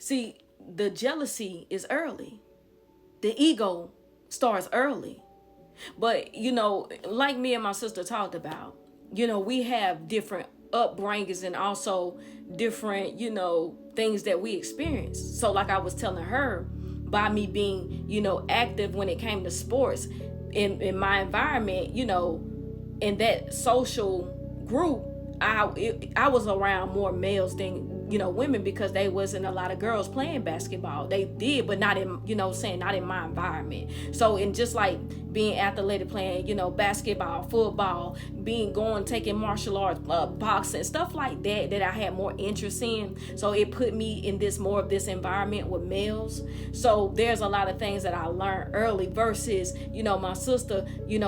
See, the jealousy is early. The ego starts early. But, like me and my sister talked about, we have different upbringings and also different, things that we experience. So like I was telling her, by me being, active when it came to sports in my environment, in that social group, I was around more males than women, because they wasn't a lot of girls playing basketball. They did, but not in not in my environment. So, in just like being athletic, playing basketball, football, taking martial arts, boxing, stuff like that I had more interest in. So it put me in more of this environment with males. So there's a lot of things that I learned early versus my sister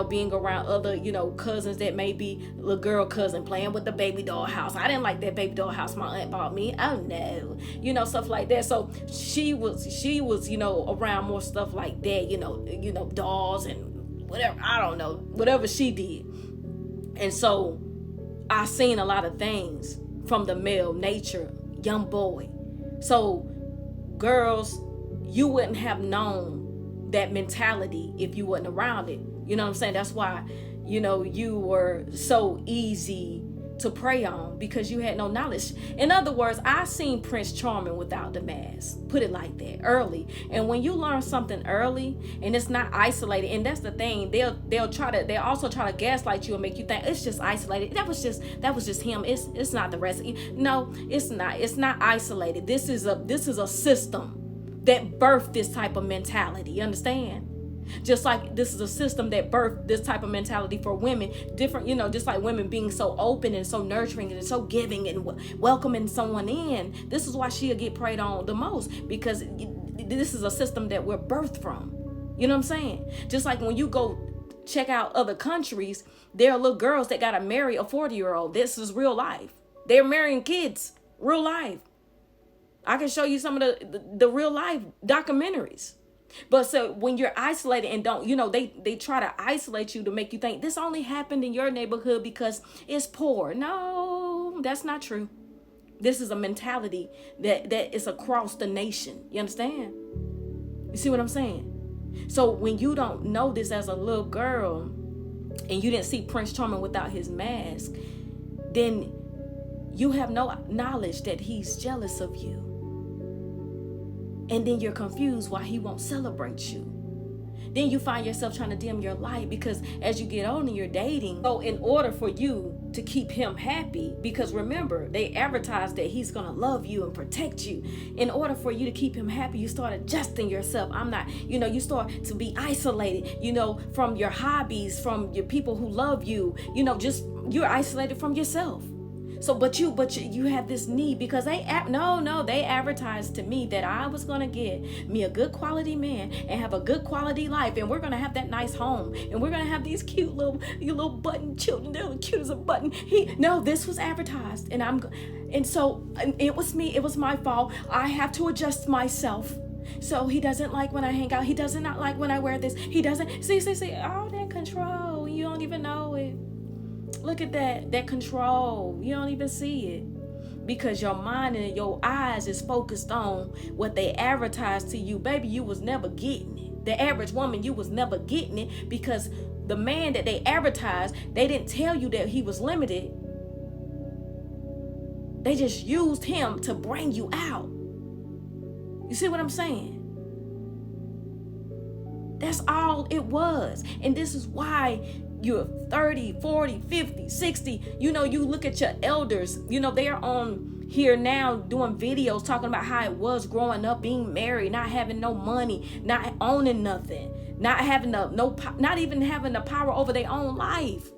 being around other cousins that may be little girl cousin playing with the baby doll house. I didn't like that baby doll house my aunt bought me. Oh no, stuff like that. So she was around more stuff like that, dolls and whatever, I don't know, whatever she did. And so I seen a lot of things from the male nature, young boy. So girls, you wouldn't have known that mentality if you wasn't around it. You know what I'm saying? That's why, you were so easy to prey on, because you had no knowledge. In other words, I seen Prince Charming without the mask, put it like that, early. And when you learn something early and it's not isolated, and that's the thing, they'll also try to gaslight you and make you think it's just isolated. That was just him. It's not the rest. No, it's not isolated. This is a system that birthed this type of mentality. You understand? Just like this is a system that birthed this type of mentality for women, different, just like women being so open and so nurturing and so giving and welcoming someone in. This is why she'll get preyed on the most, because this is a system that we're birthed from. You know what I'm saying? Just like when you go check out other countries, there are little girls that gotta marry a 40-year-old. This is real life. They're marrying kids, real life. I can show you some of the real life documentaries. But so when you're isolated and don't, they try to isolate you to make you think this only happened in your neighborhood because it's poor. No, that's not true. This is a mentality that is across the nation. You understand? You see what I'm saying? So when you don't know this as a little girl and you didn't see Prince Charming without his mask, then you have no knowledge that he's jealous of you. And then you're confused why he won't celebrate you. Then you find yourself trying to dim your light, because as you get older, you're dating. So in order for you to keep him happy, because remember, they advertise that he's going to love you and protect you. In order for you to keep him happy, you start adjusting yourself. You start to be isolated, from your hobbies, from your people who love you, you're isolated from yourself. So, but you have this need, because they advertised to me that I was going to get me a good quality man and have a good quality life, and we're going to have that nice home, and we're going to have these cute little button children. They're cute as a button. This was advertised, and so it was me. It was my fault. I have to adjust myself. So he doesn't like when I hang out. He does not like when I wear this. He doesn't see all that control. You don't even know it. Look at that control. You don't even see it, because your mind and your eyes is focused on what they advertise to you. Baby, you was never getting it. The average woman, you was never getting it, because the man that they advertised, they didn't tell you that he was limited. They just used him to bring you out. You see what I'm saying? That's all it was. And this is why you're 30, 40, 50, 60. You look at your elders. They're on here now doing videos talking about how it was growing up, being married, not having no money, not owning nothing, not even having the power over their own life.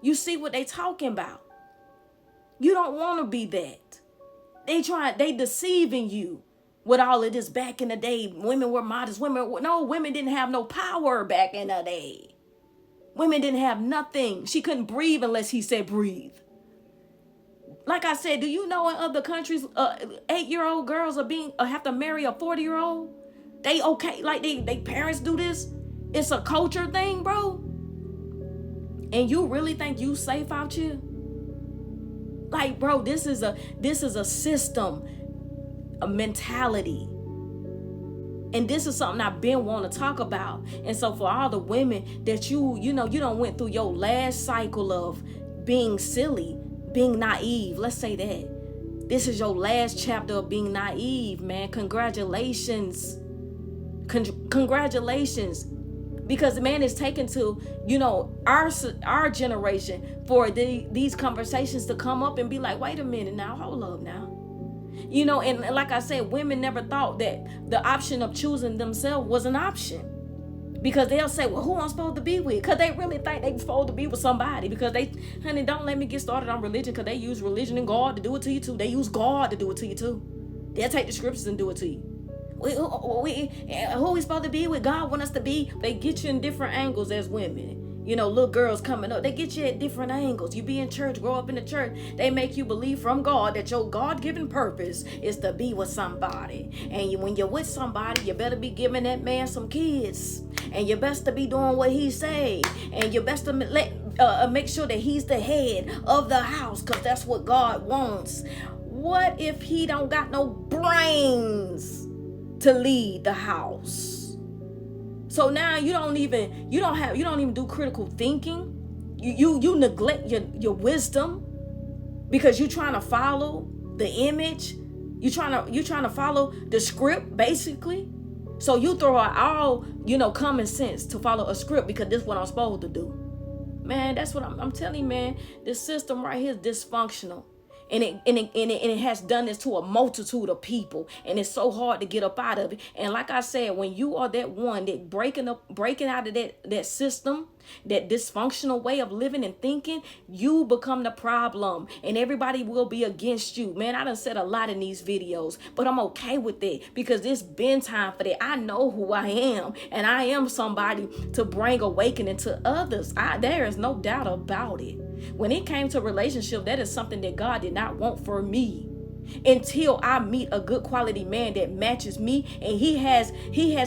You see what they talking about? You don't want to be that. They deceiving you with all of this. Back in the day, women were modest. Women didn't have no power back in the day. Women didn't have nothing. She couldn't breathe unless he said breathe. Like I said, do you know in other countries, 8-year-old girls have to marry a 40-year-old? They okay, like they parents do this. It's a culture thing, bro. And you really think you safe out here? Like, bro, this is a system a mentality. And this is something I've been wanting to talk about. And so for all the women that you don't went through your last cycle of being silly, being naive, let's say that. This is your last chapter of being naive, man. Congratulations. Congratulations. Because the man is taken to, our generation for these conversations to come up and be like, wait a minute now, hold up now. And like I said, women never thought that the option of choosing themselves was an option. Because they'll say, well, who I'm supposed to be with? Because they really think they're supposed to be with somebody. Because honey, don't let me get started on religion, because they use religion and God to do it to you too. They use God to do it to you too. They'll take the scriptures and do it to you. Who we supposed to be with? God want us to be. They get you in different angles as women. Little girls coming up, they get you at different angles. You be in church, grow up in the church. They make you believe from God that your God-given purpose is to be with somebody. And when you're with somebody, you better be giving that man some kids. And you best to be doing what he say. And you best to make sure that he's the head of the house, because that's what God wants. What if he don't got no brains to lead the house? So now you don't even do critical thinking. You neglect your wisdom because you're trying to follow the image. You're trying to follow the script, basically. So you throw out all common sense to follow a script because this is what I'm supposed to do. Man, that's what I'm telling you, man. This system right here is dysfunctional. And it has done this to a multitude of people, and it's so hard to get up out of it. And like I said, when you are that one that breaking out of that system, that dysfunctional way of living and thinking, you become the problem, and everybody will be against you. Man, I done said a lot in these videos, but I'm okay with it because it's been time for that. I know who I am, and I am somebody to bring awakening to others. There is no doubt about it. When it came to relationship, that is something that God did not want for me until I meet a good quality man that matches me, and he has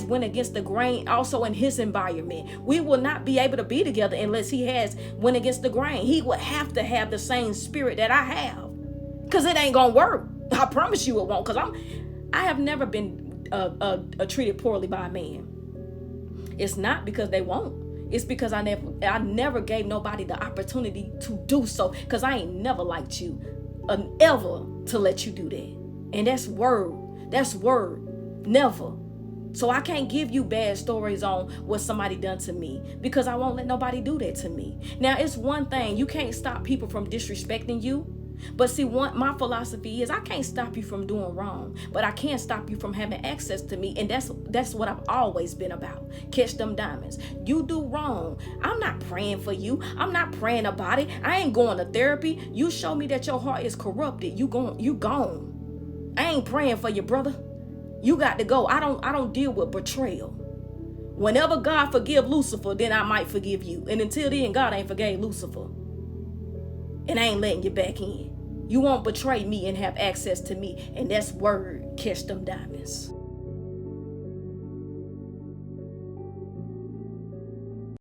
went against the grain also in his environment. We will not be able to be together unless he has went against the grain. He would have to have the same spirit that I have, because it ain't gonna work. I promise you it won't, because I have never been treated poorly by a man. It's not because they won't. It's because I never gave nobody the opportunity to do so, because I ain't never liked you ever to let you do that. And that's word. Never. So I can't give you bad stories on what somebody done to me, because I won't let nobody do that to me. Now, it's one thing, you can't stop people from disrespecting you. But see, my philosophy is I can't stop you from doing wrong, but I can stop you from having access to me. And that's what I've always been about. Catch them diamonds. You do wrong, I'm not praying for you. I'm not praying about it. I ain't going to therapy. You show me that your heart is corrupted, you gone. I ain't praying for you, brother. You got to go. I don't deal with betrayal. Whenever God forgive Lucifer, then I might forgive you. And until then, God ain't forgave Lucifer. And I ain't letting you back in. You won't betray me and have access to me. And that's word. Catch them diamonds.